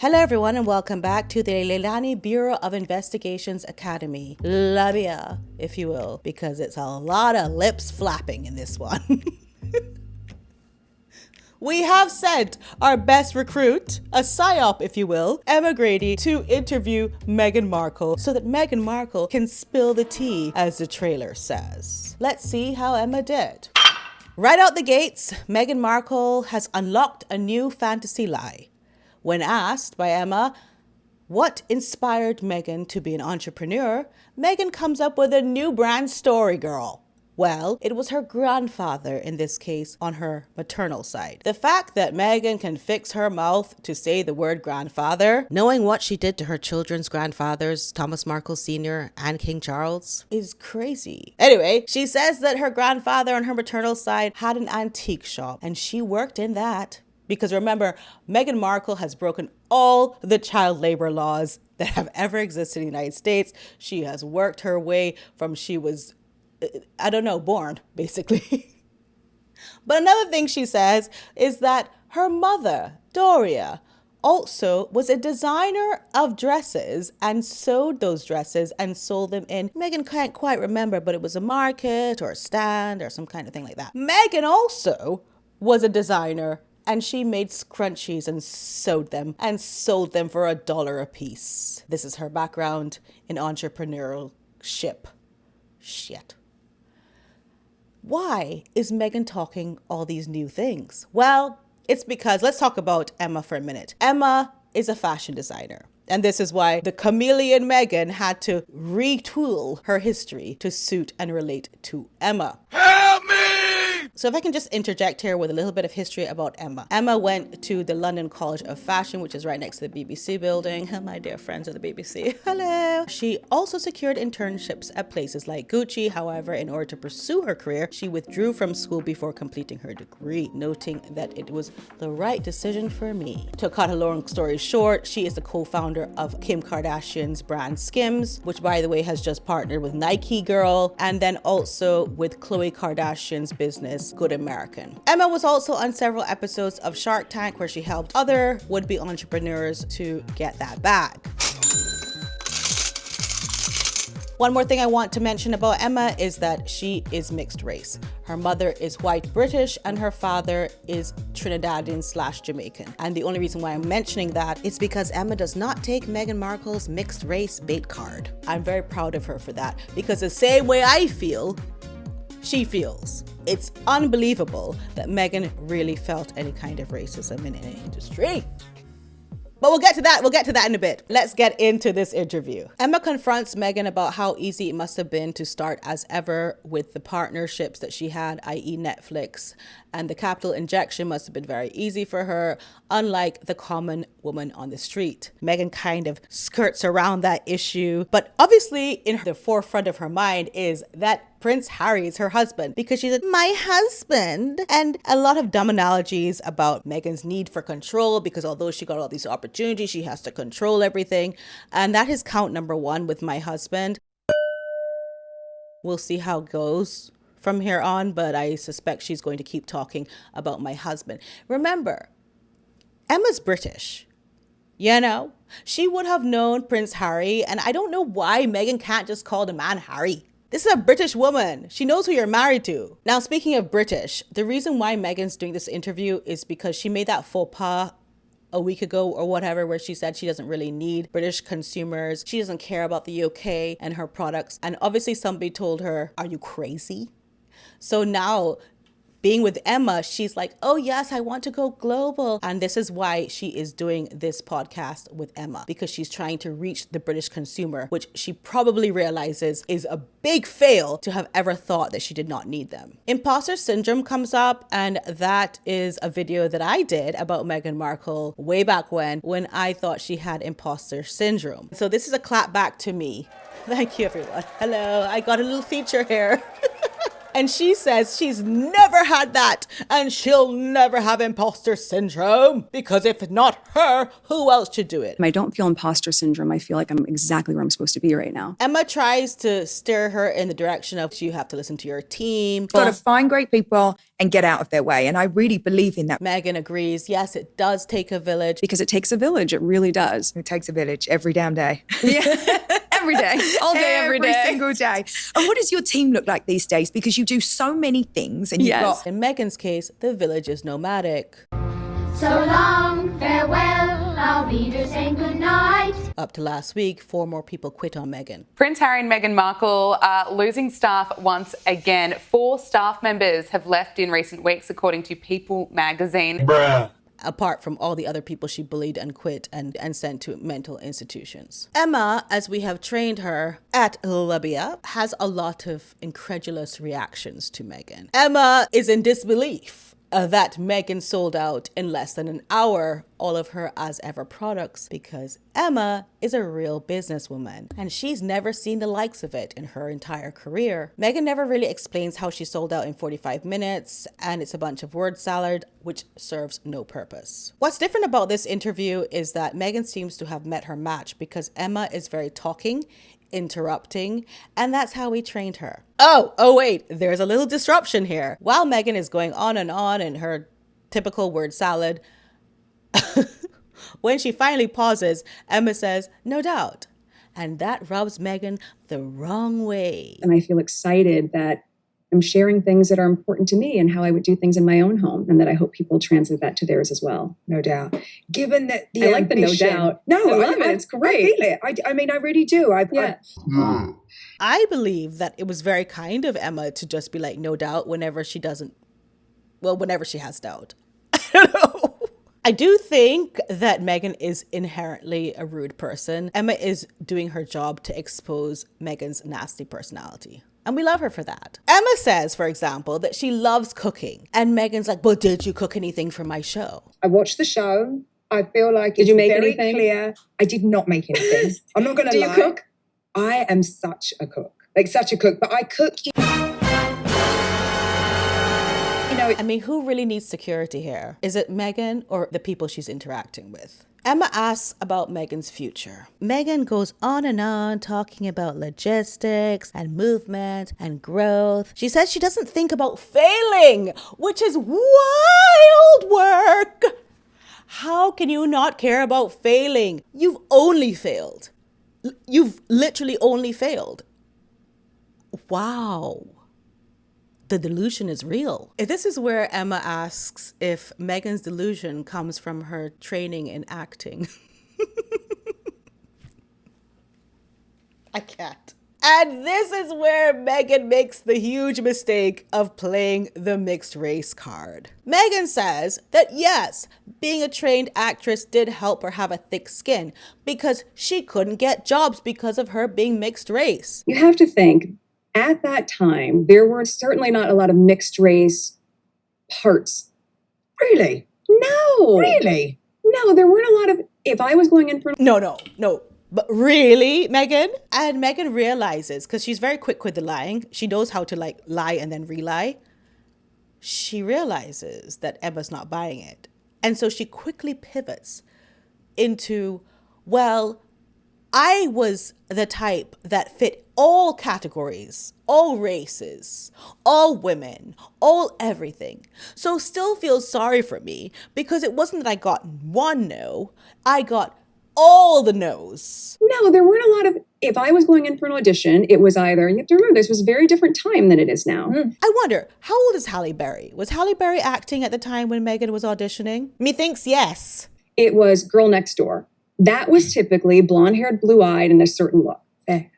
Hello everyone and welcome back to the Leilani Bureau of Investigations Academy. Labia, if you will, because it's a lot of lips flapping in this one. We have sent our best recruit, a psyop if you will, Emma Grede, to interview Meghan Markle so that Meghan Markle can spill the tea, as the trailer says. Let's see how Emma did. Right out the gates, Meghan Markle has unlocked a new fantasy lie. When asked by Emma what inspired Meghan to be an entrepreneur, Meghan comes up with a new brand story, girl. Well, it was her grandfather, in this case, on her maternal side. The fact that Meghan can fix her mouth to say the word grandfather, knowing what she did to her children's grandfathers, Thomas Markle Sr. and King Charles, is crazy. Anyway, she says that her grandfather on her maternal side had an antique shop, and she worked in that. Because remember, Meghan Markle has broken all the child labor laws that have ever existed in the United States. She has worked her way from she was, born, basically. But another thing she says is that her mother, Doria, also was a designer of dresses and sewed those dresses and sold them in, Meghan can't quite remember, but it was a market or a stand or some kind of thing like that. Meghan also was a designer, and she made scrunchies and sewed them and sold them for $1 a piece. This is her background in entrepreneurship. Shit. Why is Meghan talking all these new things? Well, it's because, let's talk about Emma for a minute. Emma is a fashion designer. And this is why the chameleon Meghan had to retool her history to suit and relate to Emma. Help me! So if I can just interject here with a little bit of history about Emma. Emma went to the London College of Fashion, which is right next to the BBC building. My dear friends of the BBC. Hello. She also secured internships at places like Gucci. However, in order to pursue her career, she withdrew from school before completing her degree, noting that it was the right decision for me. To cut a long story short, she is the co-founder of Kim Kardashian's brand Skims, which by the way has just partnered with Nike Girl, and then also with Khloe Kardashian's business Good American. Emma was also on several episodes of Shark Tank where she helped other would-be entrepreneurs to get that bag. One more thing I want to mention about Emma is that she is mixed race. Her mother is white British and her father is Trinidadian/Jamaican. And the only reason why I'm mentioning that is because Emma does not take Meghan Markle's mixed race bait card. I'm very proud of her for that, because the same way I feel, she feels. It's unbelievable that Meghan really felt any kind of racism in any industry. But we'll get to that in a bit. Let's get into this interview. Emma confronts Meghan about how easy it must have been to start as ever with the partnerships that she had, i.e. Netflix, and the capital injection must have been very easy for her, unlike the common woman on the street. Meghan kind of skirts around that issue, but obviously in the forefront of her mind is that Prince Harry is her husband, because she's like, my husband. And a lot of dumb analogies about Meghan's need for control, because although she got all these opportunities, she has to control everything. And that is count number one with my husband. We'll see how it goes from here on, but I suspect she's going to keep talking about my husband. Remember, Emma's British. You know, she would have known Prince Harry, and I don't know why Meghan can't just call the man Harry. This is a British woman. She knows who you're married to. Now, speaking of British, the reason why Meghan's doing this interview is because she made that faux pas a week ago or whatever, where she said she doesn't really need British consumers. She doesn't care about the UK and her products. And obviously somebody told her, are you crazy? So now, being with Emma, she's like, oh yes, I want to go global. And this is why she is doing this podcast with Emma, because she's trying to reach the British consumer, which she probably realizes is a big fail to have ever thought that she did not need them. Imposter syndrome comes up, and that is a video that I did about Meghan Markle way back when I thought she had imposter syndrome. So this is a clap back to me. Thank you, everyone. Hello, I got a little feature here. And she says she's never had that and she'll never have imposter syndrome because if not her, who else should do it? I don't feel imposter syndrome. I feel like I'm exactly where I'm supposed to be right now. Emma tries to steer her in the direction of you have to listen to your team. Got to find great people and get out of their way. And I really believe in that. Meghan agrees. Yes, it does take a village. Because it takes a village. It really does. It takes a village every damn day. Yeah. Every day. All day, every day. Every single day. And what does your team look like these days? Because you do so many things and you've got... In Meghan's case, the village is nomadic. So long, farewell, I'll be there saying goodnight. Up to last week, 4 more people quit on Meghan. Prince Harry and Meghan Markle are losing staff once again. 4 staff members have left in recent weeks, according to People magazine. Bruh. Apart from all the other people she bullied and quit and sent to mental institutions. Emma, as we have trained her at Libya, has a lot of incredulous reactions to Meghan. Emma is in disbelief that Meghan sold out in less than an hour all of her As Ever products because Emma is a real businesswoman and she's never seen the likes of it in her entire career. Meghan never really explains how she sold out in 45 minutes and it's a bunch of word salad which serves no purpose. What's different about this interview is that Meghan seems to have met her match because Emma is very talking, interrupting, and that's how we trained her. Oh wait, there's a little disruption here. While Meghan is going on in her typical word salad, when she finally pauses, Emma says, "No doubt." And that rubs Meghan the wrong way. And I feel excited that I'm sharing things that are important to me and how I would do things in my own home, and that I hope people translate that to theirs as well. No doubt. Given that the I like the no doubt. No, I love it. It's great. I feel it. I mean, I really do. I believe that it was very kind of Emma to just be like, no doubt, whenever she has doubt. I don't know. I do think that Meghan is inherently a rude person. Emma is doing her job to expose Meghan's nasty personality. And we love her for that. Emma says, for example, that she loves cooking. And Meghan's like, but did you cook anything for my show? I watched the show. I feel like it's very clear. I did not make anything. I'm not going to lie. Do you cook? I am such a cook. Like such a cook. But I cook... I mean, who really needs security here? Is it Meghan or the people she's interacting with? Emma asks about Meghan's future. Meghan goes on talking about logistics and movement and growth. She says she doesn't think about failing, which is wild work. How can you not care about failing? You've only failed. You've literally only failed. Wow. The delusion is real. This is where Emma asks if Meghan's delusion comes from her training in acting. I can't. And this is where Meghan makes the huge mistake of playing the mixed race card. Meghan says that yes, being a trained actress did help her have a thick skin because she couldn't get jobs because of her being mixed race. You have to think, at that time, there were certainly not a lot of mixed race parts. Really? No. Really? No, there weren't a lot of... If I was going in for... No. But really, Meghan? And Meghan realizes, because she's very quick with the lying, she knows how to like lie and then re-lie. She realizes that Emma's not buying it. And so she quickly pivots into, well, I was the type that fit all categories, all races, all women, all everything. So still feel sorry for me because it wasn't that I got one no, I got all the no's. No, there weren't a lot of... If I was going in for an audition, it was either... You have to remember, this was a very different time than it is now. I wonder, how old is Halle Berry? Was Halle Berry acting at the time when Meghan was auditioning? Methinks yes. It was Girl Next Door. That was typically blonde-haired, blue-eyed, and a certain look.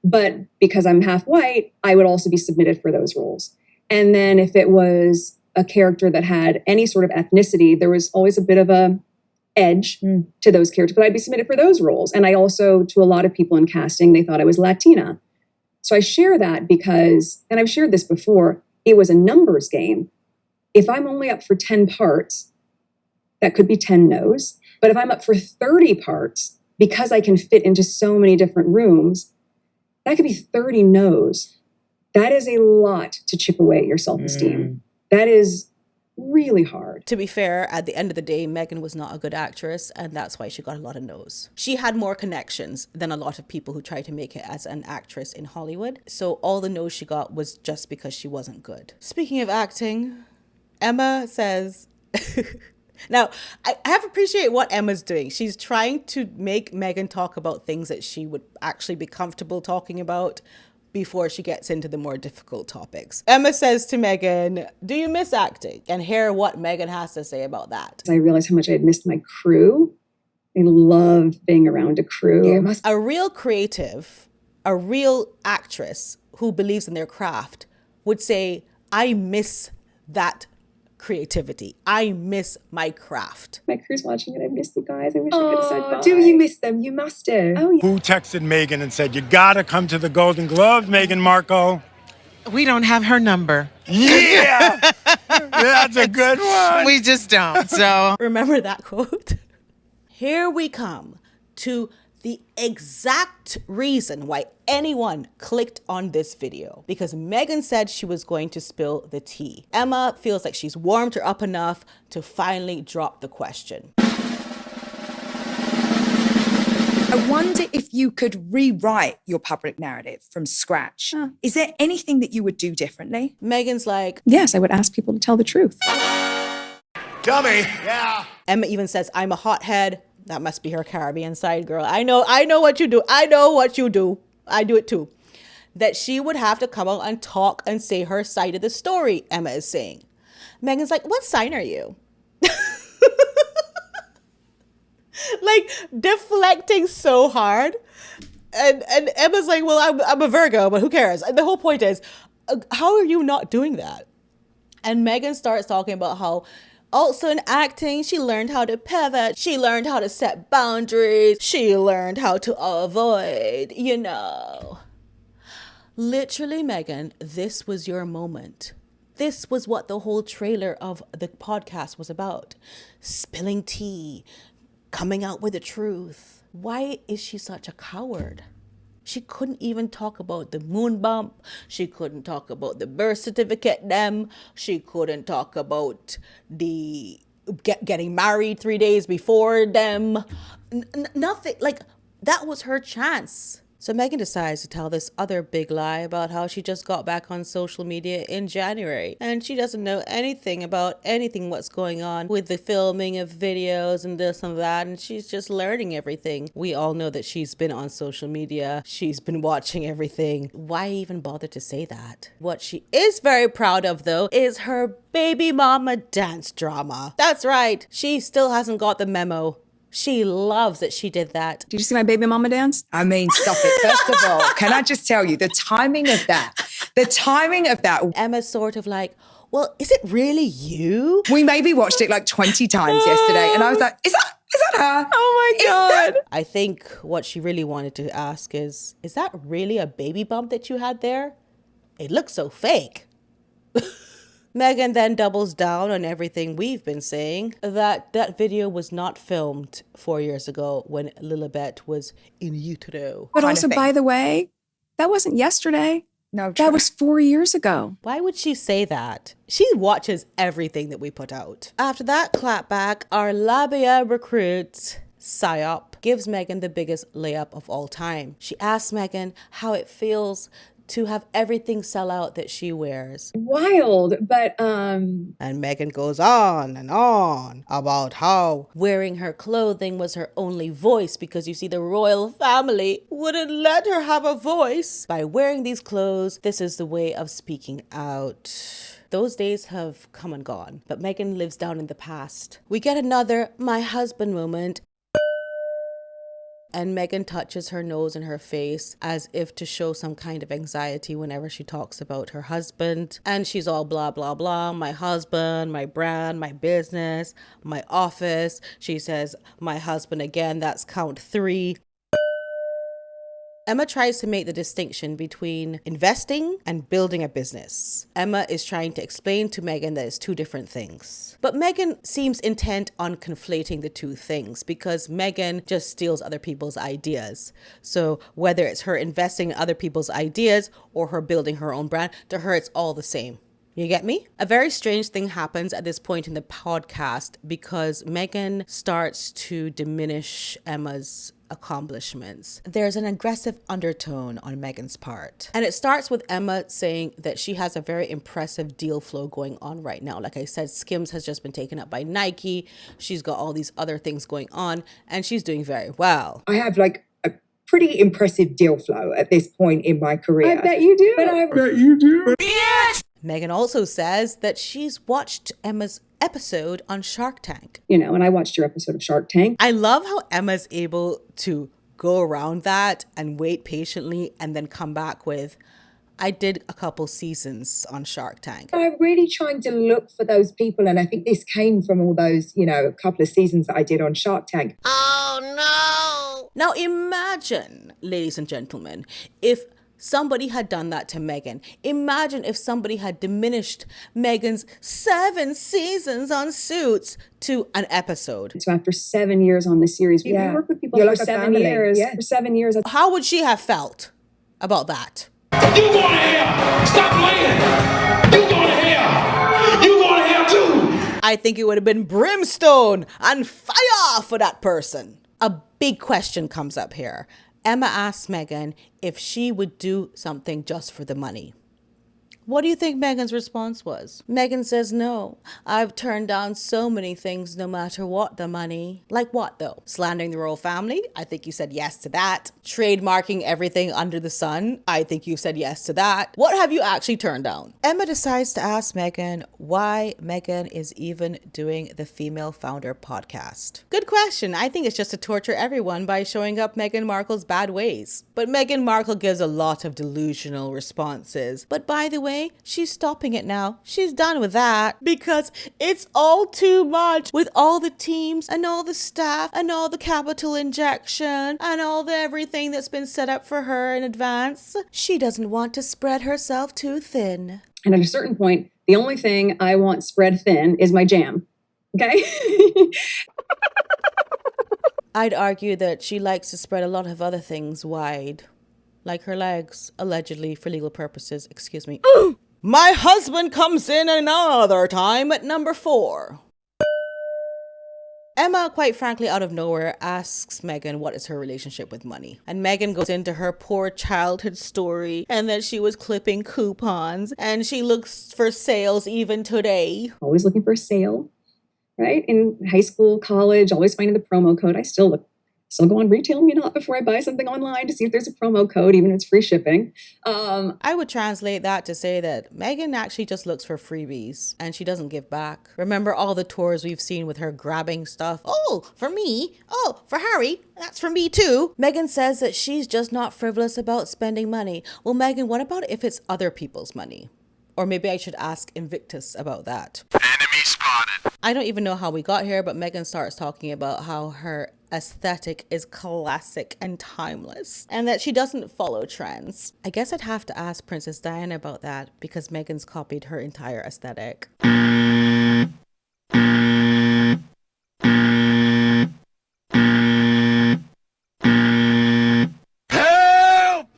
But because I'm half white, I would also be submitted for those roles. And then if it was a character that had any sort of ethnicity, there was always a bit of a edge to those characters, but I'd be submitted for those roles. And I also, to a lot of people in casting, they thought I was Latina. So I share that because, and I've shared this before, it was a numbers game. If I'm only up for 10 parts, that could be 10 no's. But if I'm up for 30 parts, because I can fit into so many different rooms, that could be 30 no's. That is a lot to chip away at your self-esteem. That is really hard. To be fair, at the end of the day, Meghan was not a good actress, and that's why she got a lot of no's. She had more connections than a lot of people who try to make it as an actress in Hollywood. So all the no's she got was just because she wasn't good. Speaking of acting, Emma says... Now, I have appreciated what Emma's doing. She's trying to make Meghan talk about things that she would actually be comfortable talking about before she gets into the more difficult topics. Emma says to Meghan, do you miss acting? And hear what Meghan has to say about that. I realized how much I had missed my crew. I love being around a crew. Yeah, A real creative, a real actress who believes in their craft would say, I miss that creativity. I miss my craft. My crew's watching it. I missed you guys. I wish I could have said bye. do you miss them? You must do. Oh, yeah. Who texted Meghan and said, you gotta come to the Golden Globes, Meghan Markle? We don't have her number. Yeah! That's a good one. We just don't. So Remember that quote? Here we come to the exact reason why anyone clicked on this video. Because Meghan said she was going to spill the tea. Emma feels like she's warmed her up enough to finally drop the question. I wonder if you could rewrite your public narrative from scratch. Is there anything that you would do differently? Meghan's like, Yes, I would ask people to tell the truth. Dummy. Yeah. Emma even says, I'm a hothead. That must be her Caribbean side, girl. I know what you do. I know what you do. I do it too. That she would have to come out and talk and say her side of the story, Emma is saying. Meghan's like, what sign are you? Like, deflecting so hard. And Emma's like, well, I'm a Virgo, but who cares? And the whole point is, how are you not doing that? And Meghan starts talking about how also in acting, she learned how to pivot. She learned how to set boundaries. She learned how to avoid, Literally, Meghan, this was your moment. This was what the whole trailer of the podcast was about. Spilling tea, coming out with the truth. Why is she such a coward? She couldn't even talk about the moon bump. She couldn't talk about the birth certificate them. She couldn't talk about the getting married 3 days before them. Nothing. Like, that was her chance. So Meghan decides to tell this other big lie about how she just got back on social media in January. And she doesn't know anything about anything what's going on with the filming of videos and this and that. And she's just learning everything. We all know that she's been on social media. She's been watching everything. Why even bother to say that? What she is very proud of, though, is her baby mama dance drama. That's right. She still hasn't got the memo. She loves that she did that. Did you see my baby mama dance? I mean, stop it. First of all, can I just tell you the timing of that? Emma's sort of like, well, is it really you? We maybe watched it like 20 times yesterday. And I was like, is that her? Oh my God. I think what she really wanted to ask is that really a baby bump that you had there? It looks so fake. Meghan then doubles down on everything we've been saying, that video was not filmed 4 years ago when Lilibet was in utero. But also, by the way, that wasn't yesterday. No, that was 4 years ago. Why would she say that? She watches everything that we put out. After that clapback, our labia recruit, PSYOP, gives Meghan the biggest layup of all time. She asks Meghan how it feels to have everything sell out that she wears. Wild, but And Meghan goes on and on about how wearing her clothing was her only voice because you see the royal family wouldn't let her have a voice. By wearing these clothes, this is the way of speaking out. Those days have come and gone, but Meghan lives down in the past. We get another my husband moment. And Meghan touches her nose and her face as if to show some kind of anxiety whenever she talks about her husband. And she's all blah, blah, blah. My husband, my brand, my business, my office. She says, my husband again, that's count 3. Emma tries to make the distinction between investing and building a business. Emma is trying to explain to Meghan that it's two different things. But Meghan seems intent on conflating the two things because Meghan just steals other people's ideas. So whether it's her investing in other people's ideas or her building her own brand, to her it's all the same. You get me? A very strange thing happens at this point in the podcast because Meghan starts to diminish Emma's accomplishments. There's an aggressive undertone on Meghan's part. And it starts with Emma saying that she has a very impressive deal flow going on right now. Like I said, Skims has just been taken up by Nike. She's got all these other things going on and she's doing very well. I have like a pretty impressive deal flow at this point in my career. I bet you do. But I bet you do. Meghan also says that she's watched Emma's episode on Shark Tank. You know, and I watched your episode of Shark Tank. I love how Emma's able to go around that and wait patiently and then come back with, I did a couple seasons on Shark Tank. I'm really trying to look for those people. And I think this came from all those, a couple of seasons that I did on Shark Tank. Oh no! Now imagine, ladies and gentlemen, if somebody had done that to Meghan. Imagine if somebody had diminished Meghan's 7 seasons on Suits to an episode. So after 7 years on the series, we work with people You're for like a 7 family. years. Yeah. For 7 years. How would she have felt about that? You going to hell. Stop playing. You going to hell. You going to hell too. I think it would have been brimstone and fire for that person. A big question comes up here. Emma asks Meghan if she would do something just for the money. What do you think Meghan's response was? Meghan says, no, I've turned down so many things no matter what the money. Like what though? Slandering the royal family? I think you said yes to that. Trademarking everything under the sun? I think you said yes to that. What have you actually turned down? Emma decides to ask Meghan why Meghan is even doing the Female Founder podcast. Good question. I think it's just to torture everyone by showing up Meghan Markle's bad ways. But Meghan Markle gives a lot of delusional responses. But by the way, she's stopping it now. She's done with that because it's all too much with all the teams and all the staff and all the capital injection and all the everything that's been set up for her in advance. She doesn't want to spread herself too thin. And at a certain point, the only thing I want spread thin is my jam. Okay? I'd argue that she likes to spread a lot of other things wide. Like her legs, allegedly for legal purposes. Excuse me. My husband comes in another time at number 4. Emma, quite frankly, out of nowhere, asks Meghan what is her relationship with money. And Meghan goes into her poor childhood story and that she was clipping coupons and she looks for sales even today. Always looking for a sale, right? In high school, college, always finding the promo code. I still go on Retail Me Not before I buy something online to see if there's a promo code, even if it's free shipping. I would translate that to say that Meghan actually just looks for freebies and she doesn't give back. Remember all the tours we've seen with her grabbing stuff? Oh, for me. Oh, for Harry. That's for me too. Meghan says that she's just not frivolous about spending money. Well, Meghan, what about if it's other people's money? Or maybe I should ask Invictus about that. Enemy spotted. I don't even know how we got here, but Meghan starts talking about how her aesthetic is classic and timeless and that she doesn't follow trends. I guess I'd have to ask Princess Diana about that because Meghan's copied her entire aesthetic.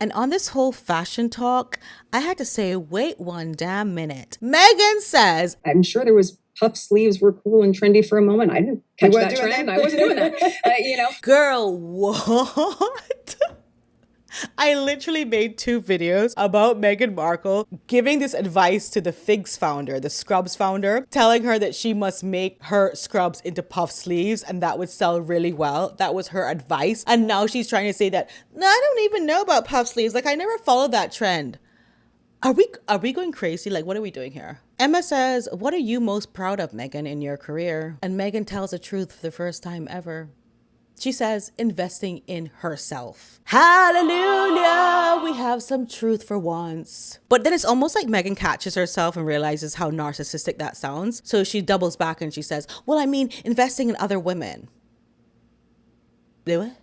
And on this whole fashion talk, I had to say, wait one damn minute. Meghan says, I'm sure there was puff sleeves were cool and trendy for a moment. I didn't catch that trend. I wasn't doing that. Girl, what? I literally made 2 videos about Meghan Markle giving this advice to the Figs founder, the Scrubs founder, telling her that she must make her scrubs into puff sleeves and that would sell really well. That was her advice. And now she's trying to say that, no, I don't even know about puff sleeves. Like, I never followed that trend. Are we going crazy? Like, what are we doing here? Emma says, what are you most proud of, Meghan, in your career? And Meghan tells the truth for the first time ever. She says, investing in herself. Hallelujah! We have some truth for once. But then it's almost like Meghan catches herself and realizes how narcissistic that sounds. So she doubles back and she says, well, I mean, investing in other women. Do it?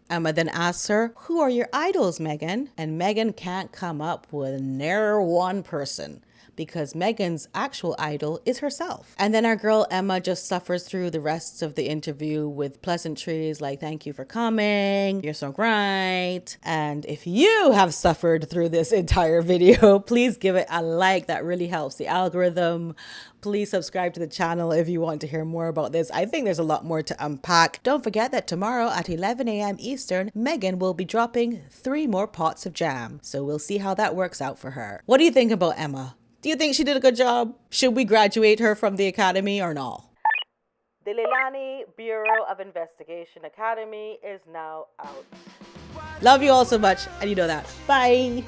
Emma then asks her, who are your idols, Meghan? And Meghan can't come up with ne'er one person, because Meghan's actual idol is herself. And then our girl Emma just suffers through the rest of the interview with pleasantries like, thank you for coming, you're so great. And if you have suffered through this entire video, please give it a like. That really helps the algorithm. Please subscribe to the channel if you want to hear more about this. I think there's a lot more to unpack. Don't forget that tomorrow at 11 a.m. Eastern, Meghan will be dropping 3 more pots of jam. So we'll see how that works out for her. What do you think about Emma? Do you think she did a good job? Should we graduate her from the academy or not? The Leilani Bureau of Investigation Academy is now out. Love you all so much, and you know that. Bye.